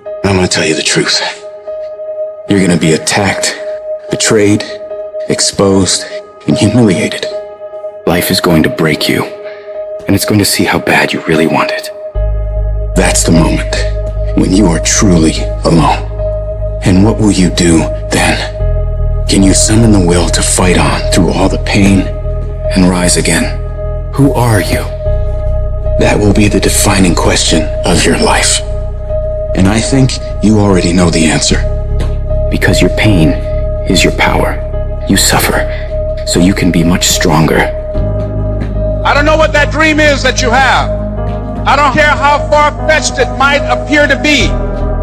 I'm gonna tell you the truth. You're gonna be attacked, betrayed, exposed, and humiliated. Life is going to break you, and it's going to see how bad you really want it. That's the moment when you are truly alone. And what will you do then? Can you summon the will to fight on through all the pain and rise again? Who are you? That will be the defining question of your life. And I think you already know the answer. Because your pain is your power. You suffer, so you can be much stronger. I don't know what that dream is that you have. I don't care how far-fetched it might appear to be.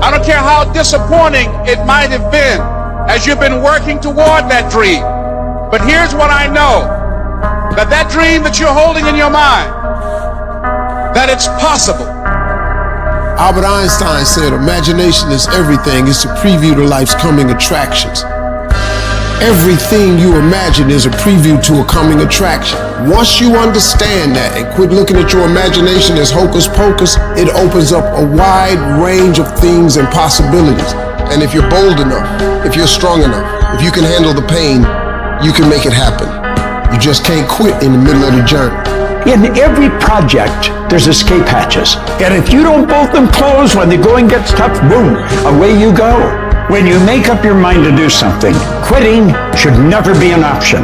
I don't care how disappointing it might have been as you've been working toward that dream. But here's what I know, that dream that you're holding in your mind, that it's possible. Albert Einstein said, imagination is everything. It's a preview to life's coming attractions. Everything you imagine is a preview to a coming attraction. Once you understand that and quit looking at your imagination as hocus pocus, it opens up a wide range of things and possibilities. And if you're bold enough, if you're strong enough, if you can handle the pain, you can make it happen. You just can't quit in the middle of the journey. In every project, there's escape hatches. And if you don't bolt them closed when the going gets tough, boom, away you go. When you make up your mind to do something, quitting should never be an option.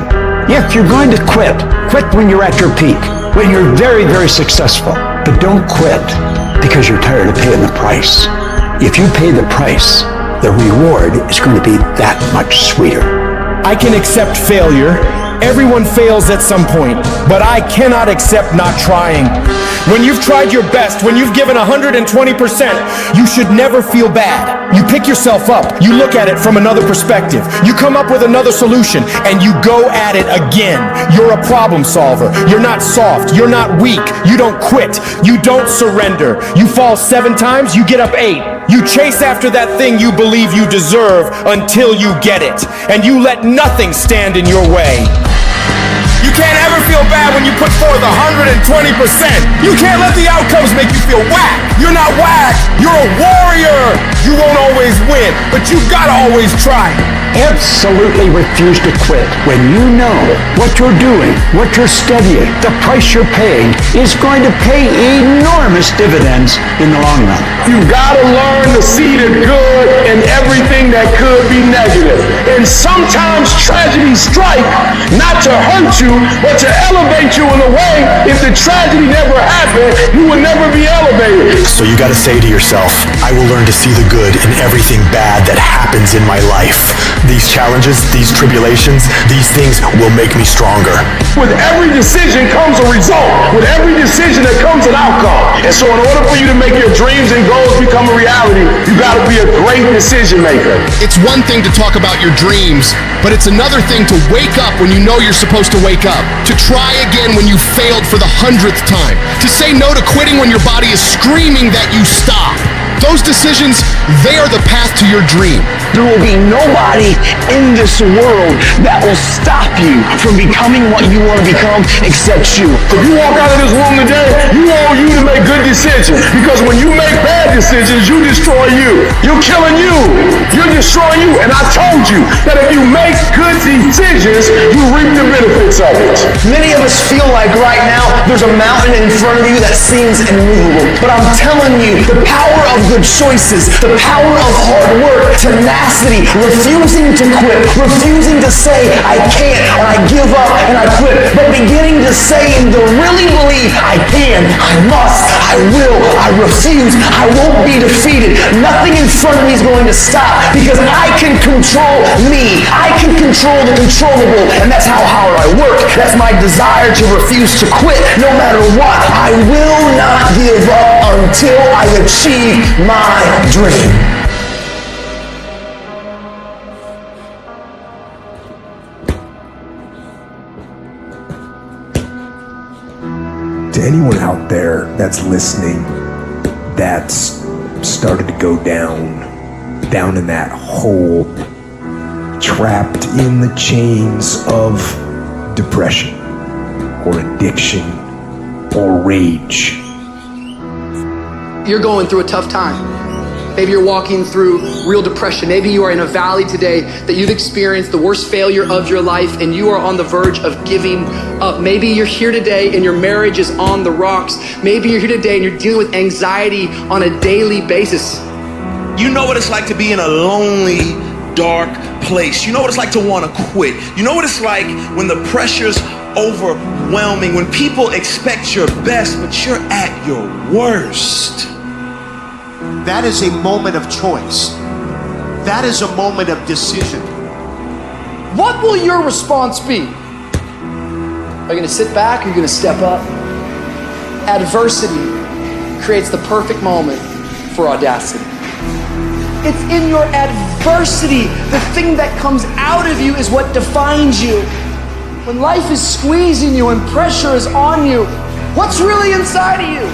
If you're going to quit, quit when you're at your peak, when you're very, very successful. But don't quit because you're tired of paying the price. If you pay the price, the reward is going to be that much sweeter. I can accept failure. Everyone fails at some point, but I cannot accept not trying. When you've tried your best, when you've given 120%, you should never feel bad. You pick yourself up, you look at it from another perspective, you come up with another solution, and you go at it again. You're a problem solver. You're not soft. You're not weak. You don't quit. You don't surrender. You fall 7 times, you get up 8. You chase after that thing you believe you deserve until you get it, and you let nothing stand in your way. You can't ever feel bad when you put forth 120%. You can't let the outcomes make you feel whack. You're not whack. You're a warrior. You won't always win, but you gotta always try. Absolutely refuse to quit when you know what you're doing, what you're studying, the price you're paying is going to pay enormous dividends in the long run. You gotta learn to see the good in everything that could be negative. And sometimes tragedies strike not to hurt you, but to elevate you in a way. If the tragedy never happened, you would never be elevated. So you gotta say to yourself, I will learn to see the good in everything bad that happens in my life. These challenges, these tribulations, these things will make me stronger. With every decision comes a result. With every decision there comes an outcome. And so in order for you to make your dreams and goals become a reality, you gotta be a great decision maker. It's one thing to talk about your dreams, but it's another thing to wake up when you know you're supposed to wake up, to try again when you failed for the 100th time, to say no to quitting when your body is screaming that you stop. Those decisions, they are the path to your dream. There will be nobody in this world that will stop you from becoming what you want to become except you. If you walk out of this room today, you want you to make good decisions. Because when you make bad decisions, you destroy you. You're killing you. You're destroying you. And I told you that if you make good decisions, you reap the benefits of it. Many of us feel like right now there's a mountain in front of you that seems immovable. But I'm telling you, the power of good choices, the power of hard work, tenacity, refusing to quit, refusing to say I can't and I give up and I quit, but beginning to say and to really believe I can, I must, I will, I refuse, I won't be defeated. Nothing in front of me is going to stop because I can control me. I can control the controllable, and that's how hard I work. That's my desire to refuse to quit no matter what. I will not give up until I achieve my dream. To anyone out there that's listening that's started to go down in that hole, trapped in the chains of depression or addiction or rage. You're going through a tough time. Maybe you're walking through real depression. Maybe you are in a valley today that you've experienced the worst failure of your life and you are on the verge of giving up. Maybe you're here today and your marriage is on the rocks. Maybe you're here today and you're dealing with anxiety on a daily basis. You know what it's like to be in a lonely, dark place. You know what it's like to want to quit. You know what it's like when the pressure's overwhelming, when people expect your best, but you're at your worst. That is a moment of choice. That is a moment of decision. What will your response be? Are you going to sit back or are you going to step up? Adversity creates the perfect moment for audacity. It's in your adversity, the thing that comes out of you is what defines you. When life is squeezing you and pressure is on you, what's really inside of you?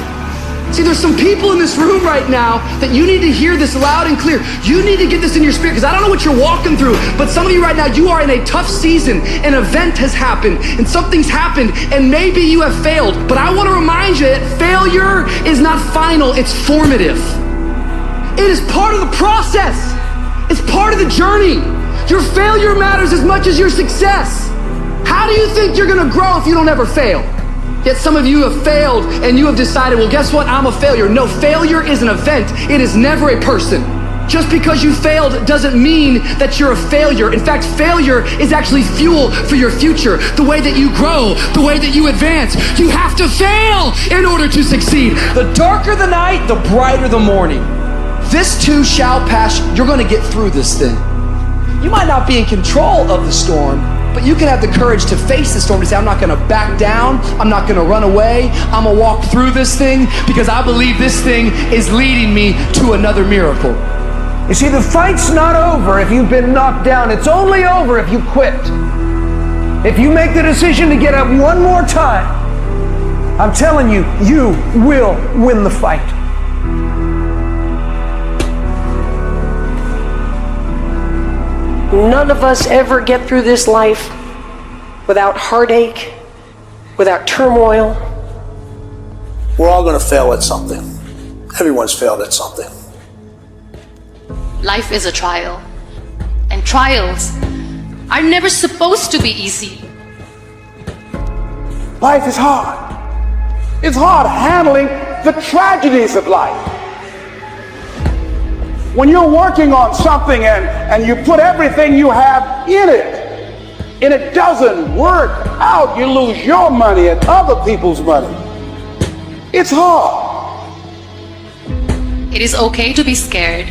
See, there's some people in this room right now that you need to hear this loud and clear. You need to get this in your spirit, because I don't know what you're walking through, but some of you right now, you are in a tough season. An event has happened and something's happened and maybe you have failed. But I want to remind you that failure is not final, it's formative. It is part of the process. It's part of the journey. Your failure matters as much as your success. How do you think you're gonna grow if you don't ever fail? Yet some of you have failed and you have decided, well, guess what? I'm a failure. No, failure is an event. It is never a person. Just because you failed doesn't mean that you're a failure. In fact, failure is actually fuel for your future. The way that you grow, the way that you advance. You have to fail in order to succeed. The darker the night, the brighter the morning. This too shall pass. You're gonna get through this thing. You might not be in control of the storm, but you can have the courage to face the storm, to say, I'm not gonna back down, I'm not gonna run away, I'm gonna walk through this thing because I believe this thing is leading me to another miracle. You see, the fight's not over if you've been knocked down. It's only over if you quit. If you make the decision to get up one more time, I'm telling you, you will win the fight. None of us ever get through this life without heartache, without turmoil. We're all going to fail at something. Everyone's failed at something. Life is a trial, and trials are never supposed to be easy. Life is hard. It's hard handling the tragedies of life. When you're working on something and you put everything you have in it, and it doesn't work out, you lose your money and other people's money. It's hard. It is okay to be scared.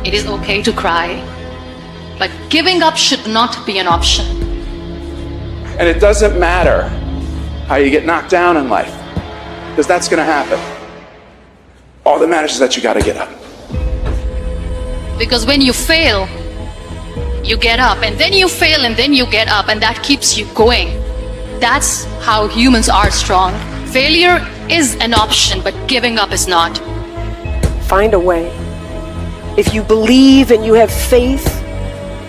It is okay to cry. But giving up should not be an option. And it doesn't matter how you get knocked down in life, because that's going to happen. All that matters is that you got to get up. Because when you fail, you get up, and then you fail, and then you get up, and that keeps you going. That's how humans are strong. Failure is an option, but giving up is not. Find a way. If you believe and you have faith,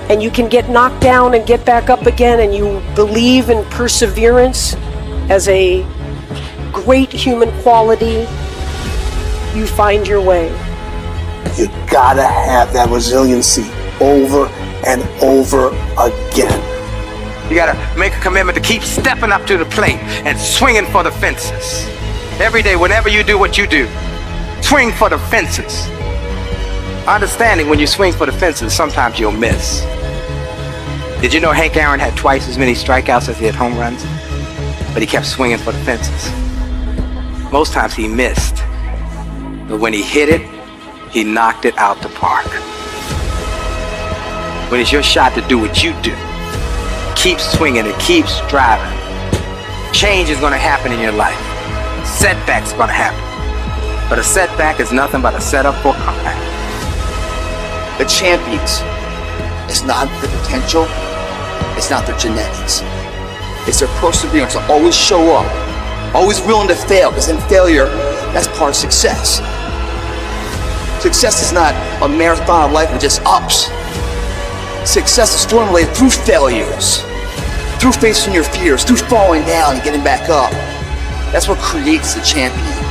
and you can get knocked down and get back up again, and you believe in perseverance as a great human quality, you find your way. You gotta have that resiliency over and over again. You gotta make a commitment to keep stepping up to the plate and swinging for the fences. Every day, whenever you do what you do, swing for the fences. Understanding when you swing for the fences, sometimes you'll miss. Did you know Hank Aaron had twice as many strikeouts as he had home runs? But he kept swinging for the fences. Most times he missed. But when he hit it, he knocked it out the park. When it's your shot to do what you do, keep swinging and keep striving. Change is going to happen in your life. Setbacks are going to happen. But a setback is nothing but a setup for a comeback. The champions, it's not their potential, it's not their genetics. It's their perseverance to always show up, always willing to fail, because in failure, that's part of success. Success is not a marathon of life with just ups. Success is formulated through failures, through facing your fears, through falling down and getting back up. That's what creates the champion.